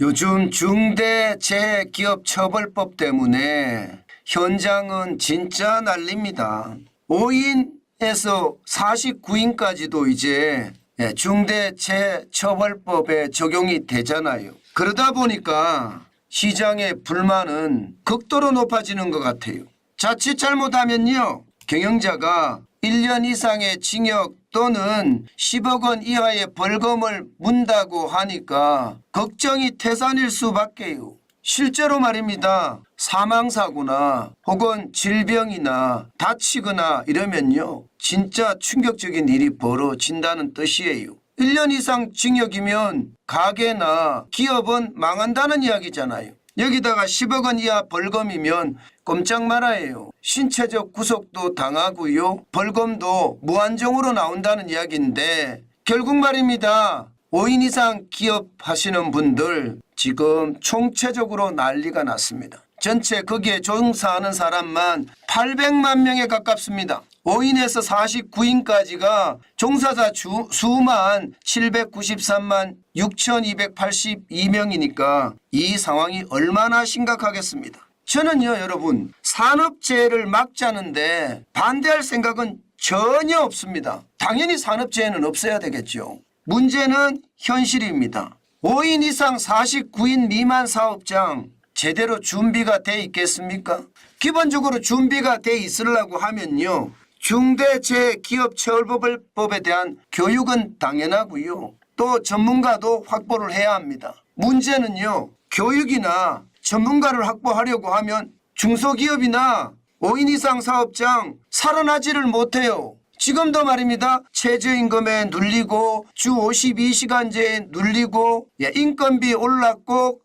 요즘 중대재해기업처벌법 때문에 현장은 진짜 난립니다. 5인에서 49인까지도 이제 중대재해처벌법에 적용이 되잖아요. 그러다 보니까 시장의 불만은 극도로 높아지는 것 같아요. 자칫 잘못하면요, 경영자가 1년 이상의 징역 또는 10억 원 이하의 벌금을 문다고 하니까 걱정이 태산일 수밖에요. 실제로 말입니다. 사망사고나 혹은 질병이나 다치거나 이러면요, 진짜 충격적인 일이 벌어진다는 뜻이에요. 1년 이상 징역이면 가게나 기업은 망한다는 이야기잖아요. 여기다가 10억 원 이하 벌금이면 꼼짝 말아요. 신체적 구속도 당하고요, 벌금도 무한정으로 나온다는 이야기인데, 결국 말입니다. 5인 이상 기업 하시는 분들 지금 총체적으로 난리가 났습니다. 전체 거기에 종사하는 사람만 800만 명에 가깝습니다. 5인에서 49인까지가 종사자 수만 793만 6,282명이니까 이 상황이 얼마나 심각하겠습니다. 저는요, 여러분, 산업재해를 막자는데 반대할 생각은 전혀 없습니다. 당연히 산업재해는 없어야 되겠죠. 문제는 현실입니다. 5인 이상 49인 미만 사업장 제대로 준비가 돼 있겠습니까? 기본적으로 준비가 돼 있으려고 하면요, 중대재해기업처벌법에 대한 교육은 당연하고요, 또 전문가도 확보를 해야 합니다. 문제는요, 교육이나 전문가를 확보하려고 하면 중소기업이나 5인 이상 사업장 살아나지를 못해요. 지금도 말입니다. 최저임금에 눌리고 주 52시간제에 눌리고 인건비 올랐고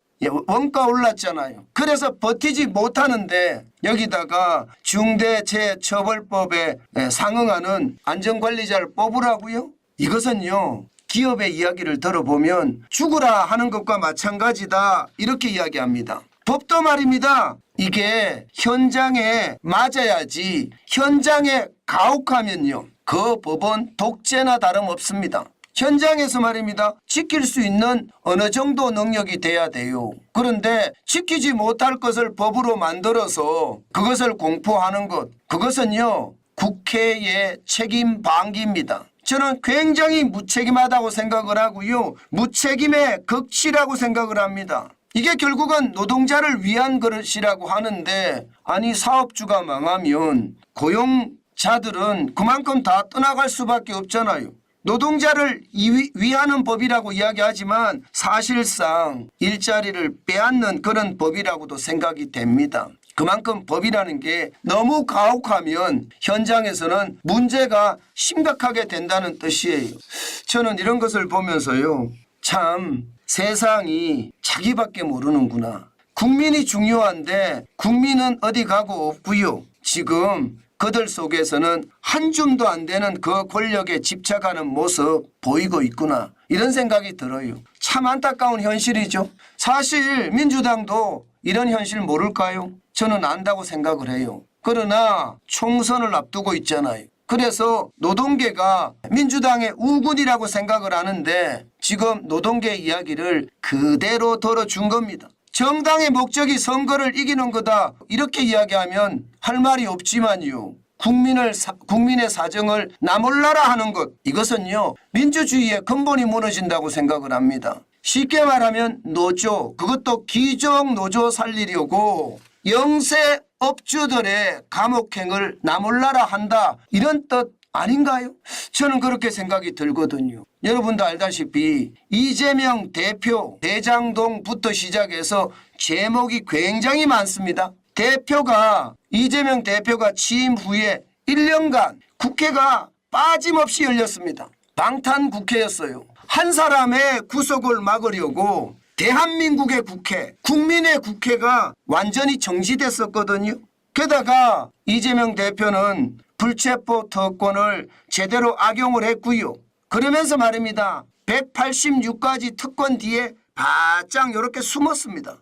원가 올랐잖아요. 그래서 버티지 못하는데 여기다가 중대재해처벌법에 상응하는 안전관리자를 뽑으라고요? 이것은요, 기업의 이야기를 들어보면 죽으라 하는 것과 마찬가지다 이렇게 이야기합니다. 법도 말입니다. 이게 현장에 맞아야지, 현장에 가혹하면요, 그 법은 독재나 다름없습니다. 현장에서 말입니다, 지킬 수 있는 어느 정도 능력이 돼야 돼요. 그런데 지키지 못할 것을 법으로 만들어서 그것을 공포하는 것, 그것은요, 국회의 책임 방기입니다. 저는 굉장히 무책임하다고 생각을 하고요, 무책임의 극치라고 생각을 합니다. 이게 결국은 노동자를 위한 것이라고 하는데, 아니 사업주가 망하면 고용자들은 그만큼 다 떠나갈 수밖에 없잖아요. 노동자를 위하는 법이라고 이야기하지만 사실상 일자리를 빼앗는 그런 법이라고도 생각이 됩니다. 그만큼 법이라는 게 너무 가혹하면 현장에서는 문제가 심각하게 된다는 뜻이에요. 저는 이런 것을 보면서요, 참 세상이 자기밖에 모르는구나. 국민이 중요한데 국민은 어디 가고 없고요. 지금 그들 속에서는 한 줌도 안 되는 그 권력에 집착하는 모습 보이고 있구나, 이런 생각이 들어요. 참 안타까운 현실이죠. 사실 민주당도 이런 현실 모를까요? 저는 안다고 생각을 해요. 그러나 총선을 앞두고 있잖아요. 그래서 노동계가 민주당의 우군이라고 생각을 하는데 지금 노동계 이야기를 그대로 들어준 겁니다. 정당의 목적이 선거를 이기는 거다 이렇게 이야기하면 할 말이 없지만요, 국민의 사정을 나몰라라 하는 것, 이것은요 민주주의의 근본이 무너진다고 생각을 합니다. 쉽게 말하면 노조, 그것도 기종 노조 살리려고 영세 업주들의 감옥행을 나몰라라 한다, 이런 뜻 아닌가요? 저는 그렇게 생각이 들거든요. 여러분도 알다시피 이재명 대표 대장동부터 시작해서 제목이 굉장히 많습니다. 이재명 대표가 취임 후에 1년간 국회가 빠짐없이 열렸습니다. 방탄 국회였어요. 한 사람의 구속을 막으려고 대한민국의 국회, 국민의 국회가 완전히 정지됐었거든요. 게다가 이재명 대표는 불체포 특권을 제대로 악용을 했고요. 그러면서 말입니다, 186가지 특권 뒤에 바짝 이렇게 숨었습니다.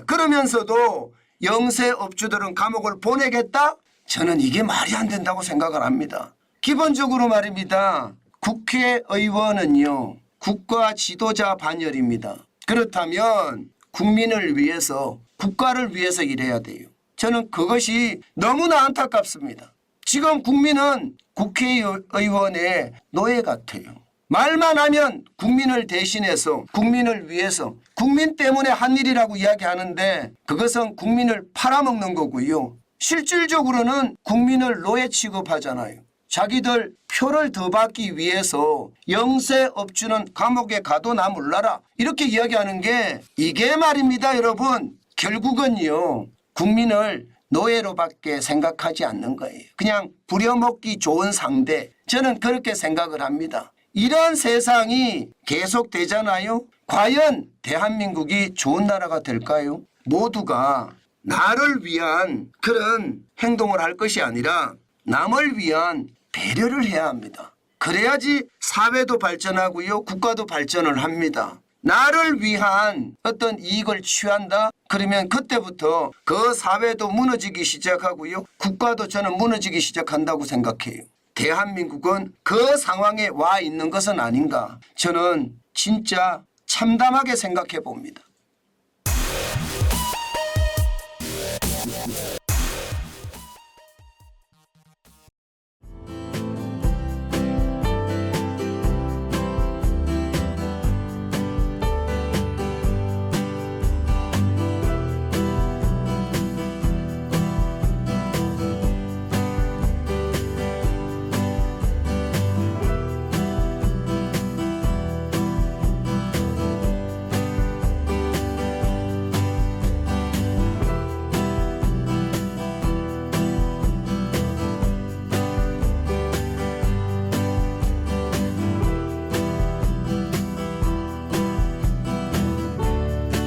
그러면서도 영세업주들은 감옥을 보내겠다? 저는 이게 말이 안 된다고 생각을 합니다. 기본적으로 말입니다, 국회의원은요 국가 지도자 반열입니다. 그렇다면 국민을 위해서 국가를 위해서 일해야 돼요. 저는 그것이 너무나 안타깝습니다. 지금 국민은 국회의원의 노예 같아요. 말만 하면 국민을 대신해서 국민을 위해서 국민 때문에 한 일이라고 이야기하는데 그것은 국민을 팔아먹는 거고요. 실질적으로는 국민을 노예 취급하잖아요. 자기들 표를 더 받기 위해서 영세업주는 감옥에 가도 나 몰라라 이렇게 이야기하는 게 이게 말입니다. 여러분 결국은요 국민을 노예로밖에 생각하지 않는 거예요. 그냥 부려먹기 좋은 상대 저는 그렇게 생각을 합니다. 이런 세상이 계속되잖아요. 과연 대한민국이 좋은 나라가 될까요? 모두가 나를 위한 그런 행동을 할 것이 아니라 남을 위한 배려를 해야 합니다. 그래야지 사회도 발전하고요. 국가도 발전을 합니다. 나를 위한 어떤 이익을 취한다? 그러면 그때부터 그 사회도 무너지기 시작하고요. 국가도 저는 무너지기 시작한다고 생각해요. 대한민국은 그 상황에 와 있는 것은 아닌가. 저는 진짜 참담하게 생각해 봅니다.